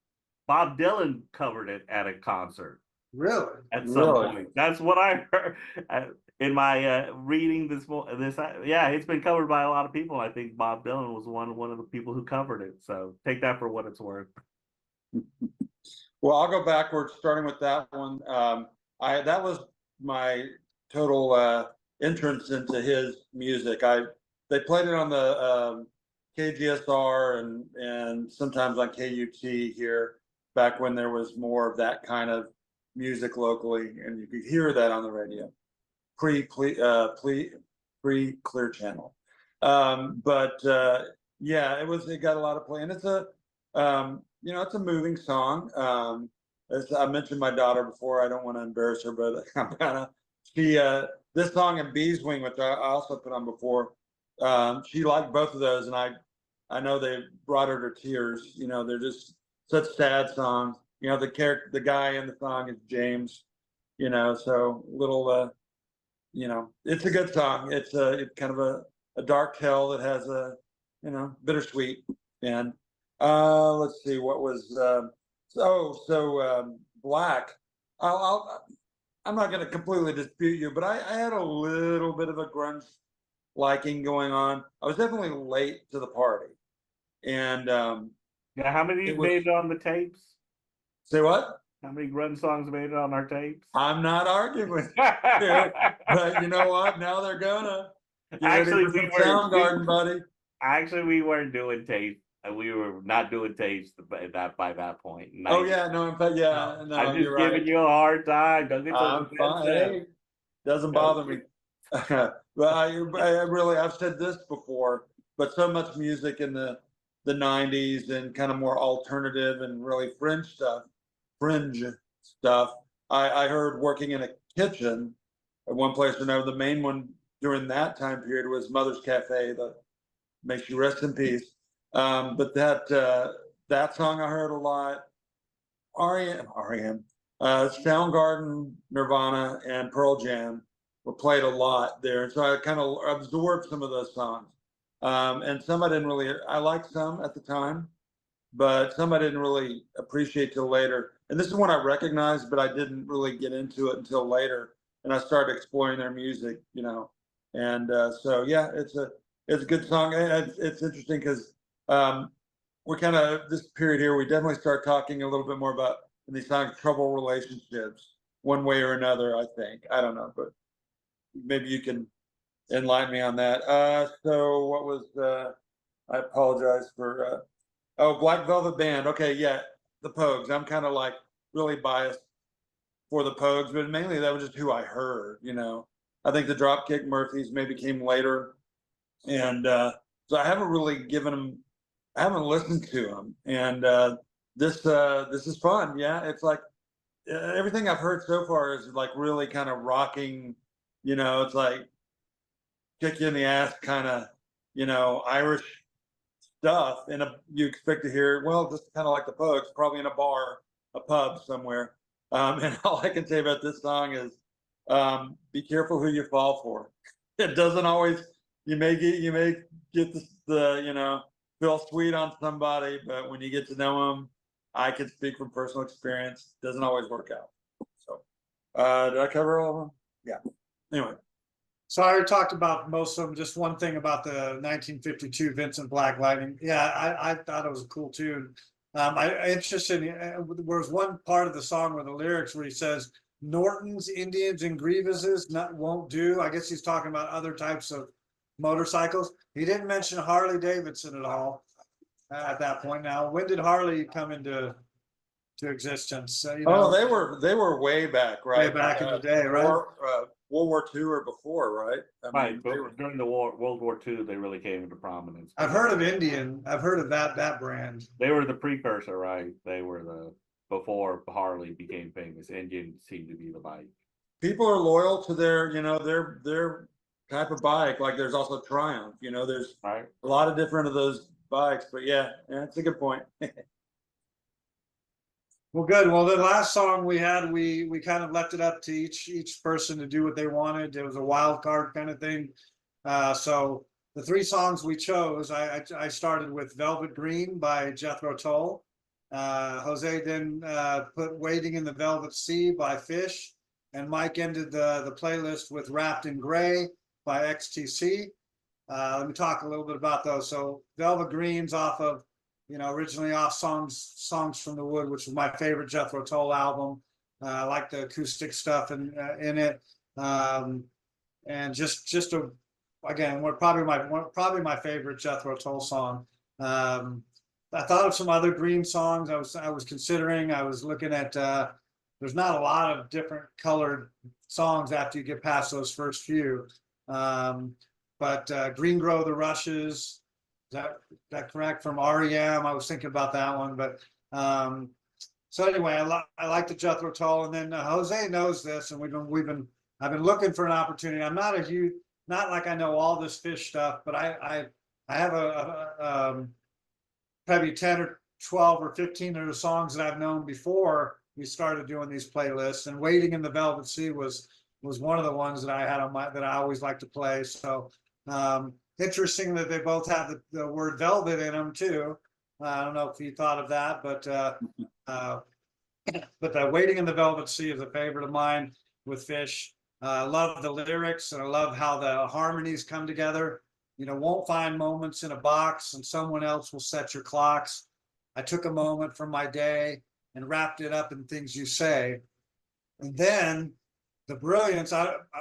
Bob Dylan covered it at a concert Really? at some Really? point. That's what I heard in my reading this. Yeah, it's been covered by a lot of people. I think Bob Dylan was one of the people who covered it. So take that for what it's worth. Well, I'll go backwards, starting with that one. That was my total entrance into his music. They played it on the KGSR and sometimes on KUT here, back when there was more of that kind of music locally, and you could hear that on the radio pre Clear Channel. Yeah, it got a lot of play, and it's a it's a moving song. As I mentioned my daughter before, I don't want to embarrass her, but I'm kind of this song and Bees Wing, which I also put on before. She liked both of those, and I know they brought her to tears. They're just such sad songs. The guy in the song is James. So little. It's a good song. It's kind of a dark tale that has a bittersweet. And let's see what was Black. I'm not going to completely dispute you, but I had a little bit of a grunge liking going on. I was definitely late to the party, and Yeah, how many made it on the tapes? Say what? How many grunge songs made it on our tapes? I'm not arguing with you, but you know what? Now they're gonna get Actually, ready for some Soundgarden, buddy. Actually, we weren't doing tapes. and we were not doing tapes by that point. Oh yeah, no, in fact, yeah, no, I'm you're just giving right. you a hard time. Don't get so I'm fine. defensive. Hey, doesn't bother me. But I really, I've said this before, but so much music in the '90s and kind of more alternative and really fringe stuff. I heard working in a kitchen at one place or another. The main one during that time period was Mother's Cafe. That makes you rest in peace. But that song I heard a lot. REM, Soundgarden, Nirvana, and Pearl Jam were played a lot there, and so I kind of absorbed some of those songs. And some I didn't really. I liked some at the time, but some I didn't really appreciate till later. And this is one I recognized, but I didn't really get into it until later, and I started exploring their music, you know. And so yeah, it's a good song. It's interesting because we're kind of this period here. We definitely start talking a little bit more about in these songs trouble relationships, one way or another. I think I don't know, but maybe you can enlighten me on that. So what was I apologize for oh, Black Velvet Band. Okay, yeah, the Pogues. I'm kind of like really biased for the Pogues, but mainly that was just who I heard, you know. I think the Dropkick Murphys maybe came later, and so I haven't really given them. I haven't listened to them, and this is fun. Yeah, it's like everything I've heard so far is like really kind of rocking. You know, it's like kick you in the ass, kind of, you know, Irish stuff. And you expect to hear, well, just kind of like the Pogues, probably in a bar, a pub somewhere. And all I can say about this song is, be careful who you fall for. It doesn't always. You may get the you know, feel sweet on somebody, but when you get to know them, I can speak from personal experience. Doesn't always work out. So, did I cover all of them? Yeah. Anyway. So I already talked about most of them. Just one thing about the 1952 Vincent Black Lightning. Yeah, I thought it was a cool tune. Interested. There was one part of the song where the lyrics where he says Nortons, Indians, and Grievases won't do. I guess he's talking about other types of motorcycles. He didn't mention Harley Davidson at all at that point. Now, when did Harley come into existence? You know, they were way back, right? way back in the day, right? World War II or before, right? I mean, Right, during the World War II, they really came into prominence. I've heard of Indian. I've heard of that brand. They were the precursor, right? They were before Harley became famous. Indian seemed to be the bike. People are loyal to their, you know, their type of bike. Like there's also Triumph. You know, there's right. A lot of different of those bikes. But yeah, it's a good point. Well, good. Well, the last song we had, we kind of left it up to each person to do what they wanted. It was a wild card kind of thing. So the three songs we chose, I started with Velvet Green by Jethro Tull. Jose then put Wading in the Velvet Sea by Fish, and Mike ended the playlist with Wrapped in Gray by XTC. Let me talk a little bit about those. So Velvet Green's off of, you know, originally off Songs from the Wood, which was my favorite Jethro Tull album. I like the acoustic stuff in it, and just again, probably my favorite Jethro Tull song. I thought of some other Green songs. I was considering. I was looking at. There's not a lot of different colored songs after you get past those first few, but Green Grow the Rushes. Is that correct? From REM. I was thinking about that one, but so anyway, I like the Jethro Tull, and then Jose knows this, and I've been looking for an opportunity. I'm not not like I know all this Fish stuff, but I have probably 10 or 12 or 15 of the songs that I've known before we started doing these playlists, and Waiting in the Velvet Sea was one of the ones that I had on that I always like to play. So interesting that they both have the word velvet in them too. I don't know if you thought of that, but the Waiting in the Velvet Sea is a favorite of mine with Fish. I love the lyrics, and I love how the harmonies come together. You know, won't find moments in a box, and someone else will set your clocks. I took a moment from my day and wrapped it up in things you say. And then the brilliance,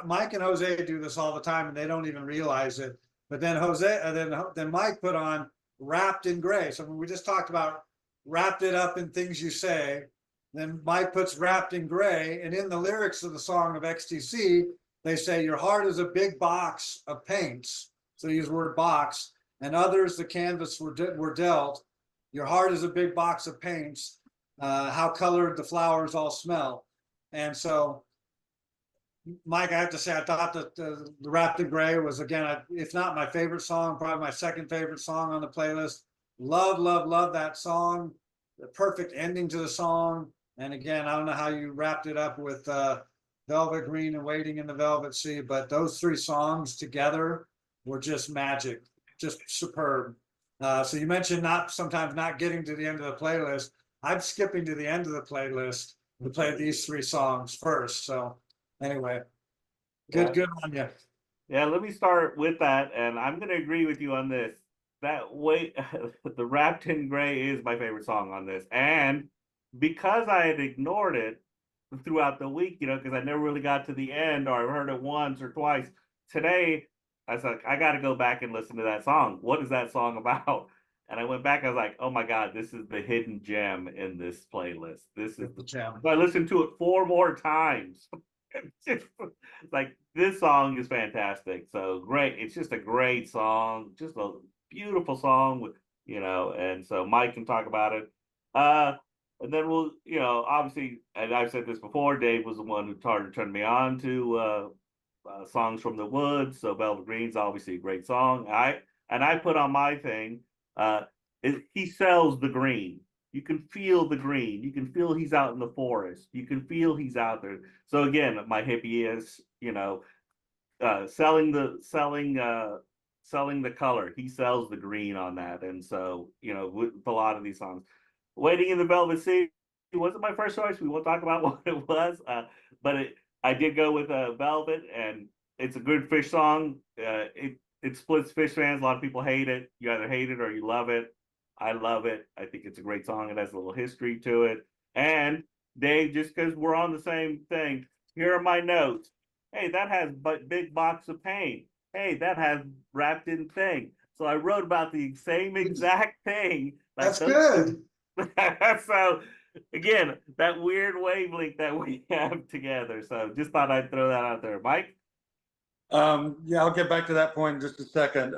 Mike and Jose do this all the time, and they don't even realize it. But then then Mike put on Wrapped in Gray. So when we just talked about wrapped it up in things you say, then Mike puts wrapped in gray, and in the lyrics of the song of XTC, they say your heart is a big box of paints. So they use the word box, and others the canvas were dealt. Your heart is a big box of paints. How colored the flowers all smell. And so, Mike, I have to say, I thought that the Wrapped in Gray was, again, if not my favorite song, probably my second favorite song on the playlist. Love, love, love that song. The perfect ending to the song. And again, I don't know how you wrapped it up with Velvet Green and Waiting in the Velvet Sea, but those three songs together were just magic, just superb. So you mentioned sometimes not getting to the end of the playlist. I'm skipping to the end of the playlist to play these three songs first. So anyway, good on you. Yeah, let me start with that, and I'm going to agree with you on this. That way, the Wrapped in Gray is my favorite song on this, and because I had ignored it throughout the week, because I never really got to the end, or I heard it once or twice. Today, I was like, I got to go back and listen to that song. What is that song about? And I went back. I was like, oh my God, this is the hidden gem in this playlist. This is the gem. So I listened to it 4 more times. Like, this song is fantastic. So great. It's just a great song. Just a beautiful song with, and so Mike can talk about it. And then we'll, obviously, and I've said this before, Dave was the one who turned me on to Songs from the Woods. So Velvet Green's obviously a great song. I put on my thing, he sells the green. You can feel the green. You can feel he's out in the forest. You can feel he's out there. So again, my hippie is, selling the color. He sells the green on that. And so, with a lot of these songs. Waiting in the Velvet Sea wasn't my first choice. We won't talk about what it was, but I did go with Velvet, and it's a good Fish song. It splits Fish fans. A lot of people hate it. You either hate it or you love it. I love it. I think it's a great song. It has a little history to it. And Dave, just because we're on the same thing, here are my notes. Hey, that has big box of paint. Hey, that has wrapped in thing. So I wrote about the same exact thing. That's good. So again, that weird wavelength that we have together. So just thought I'd throw that out there. Mike? Yeah, I'll get back to that point in just a second.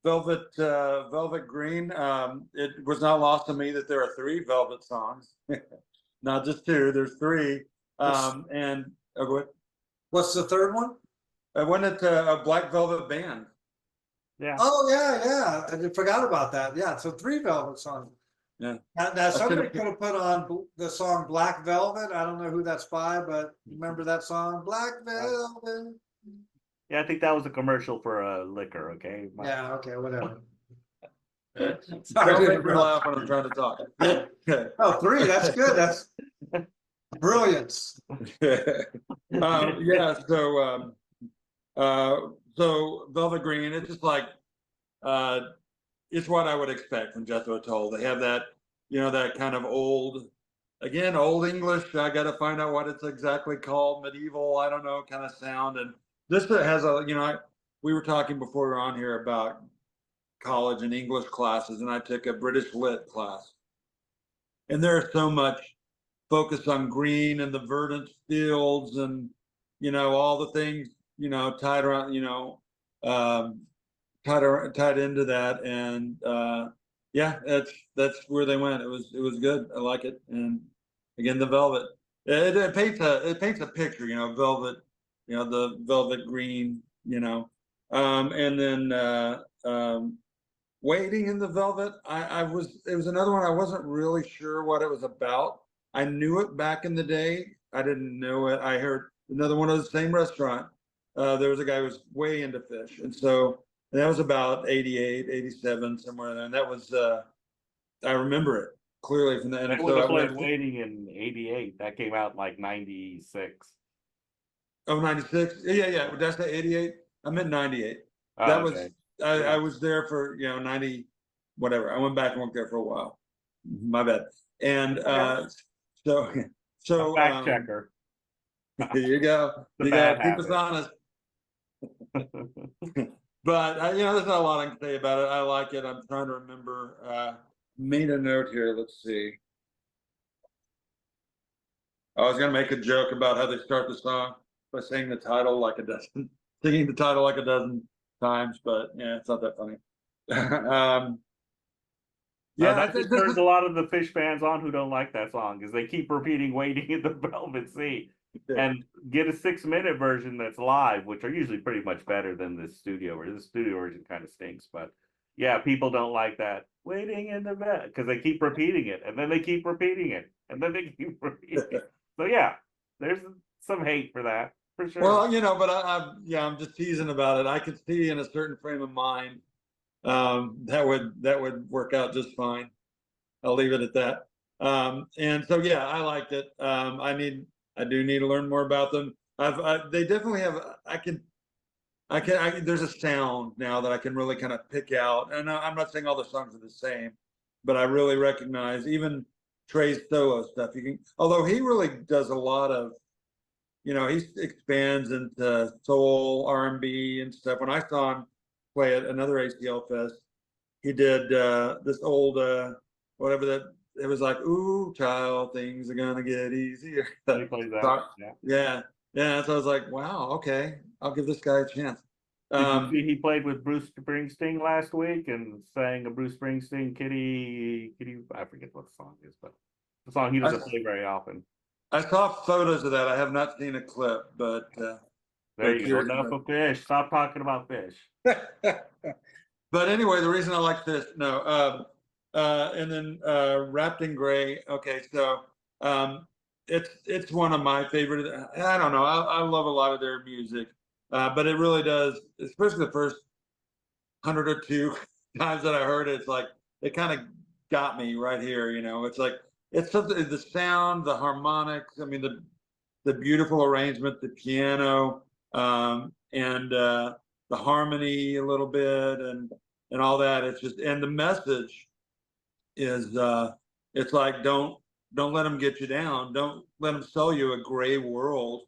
Velvet Green, it was not lost to me that there are 3 Velvet songs, not just 2, there's 3. And go ahead. What's the third one? Wasn't it a Black Velvet Band? Yeah. Oh yeah. I forgot about that. Yeah, so 3 Velvet songs. Yeah. Now somebody could have put on the song Black Velvet. I don't know who that's by, but remember that song, Black Velvet? Yeah, I think that was a commercial for liquor, okay? Yeah, okay, whatever. Don't make me laugh when I'm trying to talk. Oh, 3, that's good. That's brilliance. Yeah, so Velvet Green, it's just like it's what I would expect from Jethro Tull. They have that, that kind of old English. I got to find out what it's exactly called, medieval, I don't know, kind of sound. And this has we were talking before we were on here about college and English classes, and I took a British Lit class. And there's so much focus on green and the verdant fields and, all the things, tied around, tied into that. And yeah, that's where they went. It was good. I like it. And again, the Velvet, it paints a picture, velvet, the velvet green, and then Waiting in the Velvet, it was another one I wasn't really sure what it was about. I knew it back in the day. I didn't know it. I heard another one of the same restaurant. There was a guy who was way into fish. And so that was about 88, 87, somewhere there. And that was, I remember it clearly from the end. I would have played Waiting in 88. That came out in like 96. Oh, 96? Yeah. Did I say 88? I meant 98. Oh, that okay. was, I was there for, 90, whatever. I went back and worked there for a while. My bad. And so fact checker. There you go. You got to keep us honest. But there's not a lot I can say about it. I like it. I'm trying to remember. Made a note here. Let's see. I was gonna make a joke about how they start the song by saying the title like a dozen, singing the title like a dozen times, but yeah, it's not that funny. Yeah, I That think just this turns is a lot of the Fish fans on who don't like that song because they keep repeating "Waiting in the Velvet Sea" and get a 6-minute version that's live, which are usually pretty much better than the studio version. The studio version kind of stinks, but yeah, people don't like that "Waiting in the Velvet" because they keep repeating it and then they keep repeating it and then they keep repeating it. So yeah, there's some hate for that for sure. well, but I'm just teasing about it. I could see in a certain frame of mind that would work out just fine. I'll leave it at that. And so yeah, I liked it. I do need to learn more about them. They definitely have. There's a sound now that I can really kind of pick out. And I'm not saying all the songs are the same, but I really recognize even Trey's solo stuff. Although he really does a lot of, he expands into soul, R&B and stuff. When I saw him play at another ACL Fest, he did this old whatever that it was like, ooh child, things are gonna get easier. He plays that. Yeah. Yeah. So I was like, wow, okay, I'll give this guy a chance. Did you see he played with Bruce Springsteen last week and sang a Bruce Springsteen Kitty? I forget what the song is, but the song he doesn't play very often. I saw photos of that. I have not seen a clip, but there you go. Enough of Fish. Stop talking about Fish. But anyway, the reason I like this, and then Wrapped in Gray. Okay, so it's one of my favorite. I don't know. I love a lot of their music, but it really does, especially the first 100 or 2 times that I heard it. It's like it kind of got me right here. It's like it's something. The sound, the harmonics. I mean, the beautiful arrangement, the piano, and the harmony a little bit, and all that. It's just, and the message is it's like don't let them get you down. Don't let them sell you a gray world.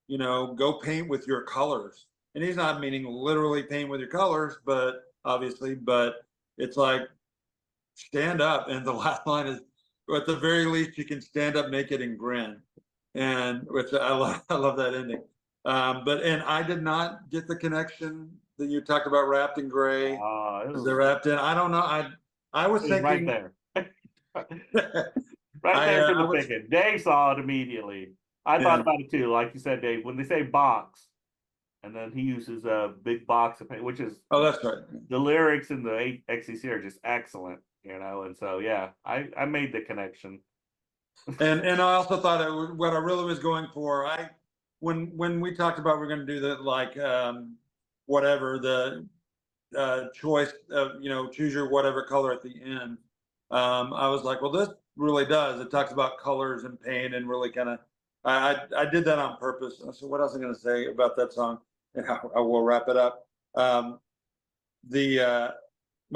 Go paint with your colors. And he's not meaning literally paint with your colors, but obviously, but it's like stand up. And the last line is, at the very least, you can stand up naked and grin, and which I love that ending. And I did not get the connection that you talked about, Wrapped in Gray. They're wrapped in. I don't know. I was thinking right there. Right there for the picking. Dave saw it immediately. I thought about it too. Like you said, Dave, when they say box, and then he uses a big box of paint, which is that's right. The lyrics in the XCC are just excellent, and so yeah, I made the connection. And I also thought what I really was going for. When we talked about we're going to do that, like whatever the choice of choose your whatever color at the end. I was like, well, this really does. It talks about colors and paint and really kind of. I did that on purpose. So what else am I going to say about that song? And I will wrap it up. My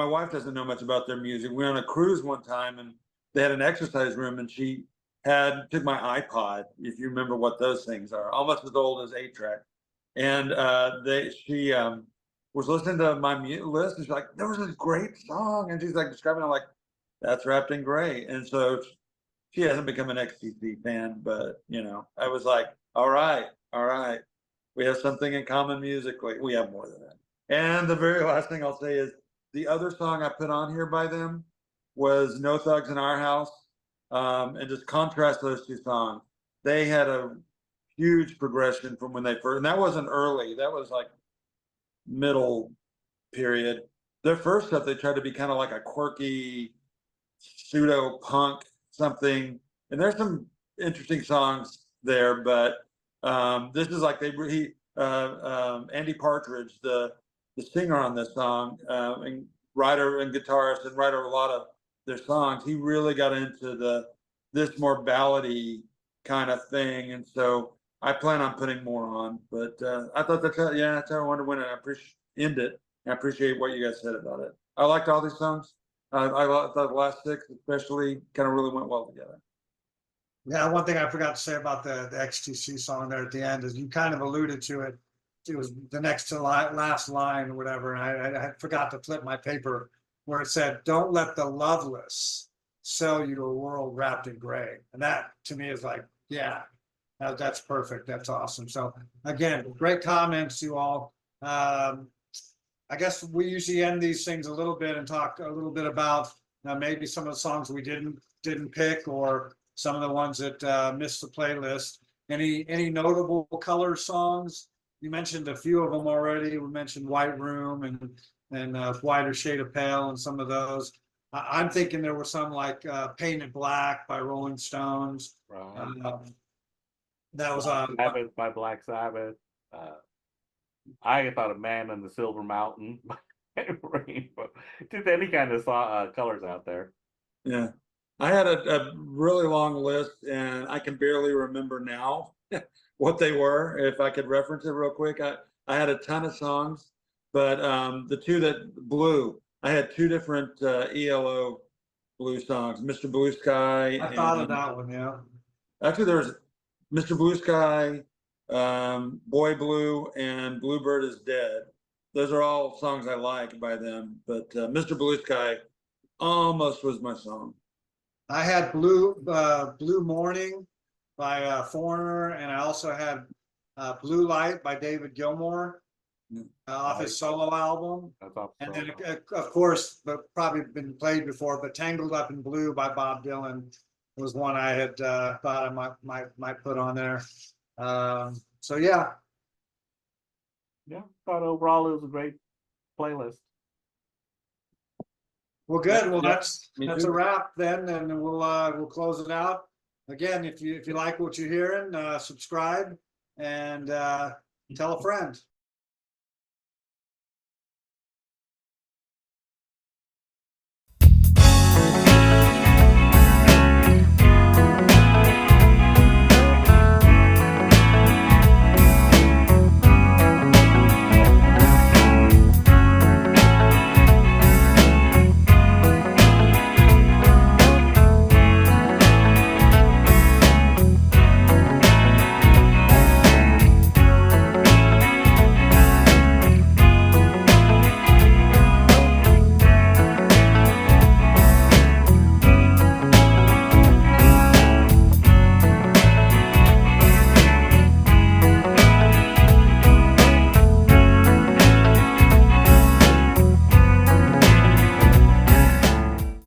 wife doesn't know much about their music. We were on a cruise one time and they had an exercise room, and she took my iPod, if you remember what those things are, almost as old as 8-track. And she was listening to my list, and she's like, there was this great song. And she's like describing it, I'm like, that's Wrapped in Gray. And so she hasn't become an XTC fan, but I was like, all right. We have something in common musically. We have more than that. And the very last thing I'll say is the other song I put on here by them was No Thugs in Our House. And just contrast those two songs. They had a huge progression from when they first, and that wasn't early. That was like middle period. Their first stuff, they tried to be kind of like a quirky pseudo punk something. And there's some interesting songs there, but this is like Andy Partridge, the singer on this song, and writer and guitarist and writer of a lot of their songs. He really got into this more ballady kind of thing, and so I plan on putting more on. But I thought that's how I wanted to win it. I appreciate what you guys said about it. I liked all these songs. I thought the last 6 especially kind of really went well together. Yeah, one thing I forgot to say about the XTC song there at the end is you kind of alluded to it. it was the next to last line or whatever, and I forgot to flip my paper where it said, "Don't let the loveless sell you to a world wrapped in gray." And that to me is like, yeah, that's perfect. That's awesome. So again, great comments, you all. I guess we usually end these things a little bit and talk a little bit about maybe some of the songs we didn't pick, or some of the ones that missed the playlist. Any notable Color songs? You mentioned a few of them already. We mentioned White Room and Whiter Shade of Pale and some of those. I'm thinking there were some like Painted Black by Rolling Stones. Right. That was Black Sabbath by Black Sabbath. I thought of Man in the Silver Mountain by Rainbow. Just any kind of colors out there. Yeah. I had a really long list, and I can barely remember now what they were. If I could reference it real quick, I had a ton of songs, but the two that blew, I had two different ELO blue songs, Mr. Blue Sky. I thought of that one, yeah. Actually, there was Mr. Blue Sky, Boy Blue, and Bluebird is Dead. Those are all songs I like by them, but Mr. Blue Sky almost was my song. I had Blue Morning by Foreigner, and I also had Blue Light by David Gilmour off his solo album. That's awesome. And then, of course, but probably been played before, but Tangled Up in Blue by Bob Dylan was one I had thought I might put on there. So yeah. Yeah, thought overall it was a great playlist. Well, good. Well, Yeah, that's me a too. wrap then, and we'll close it out. Again, if you like what you're hearing, subscribe and tell a friend.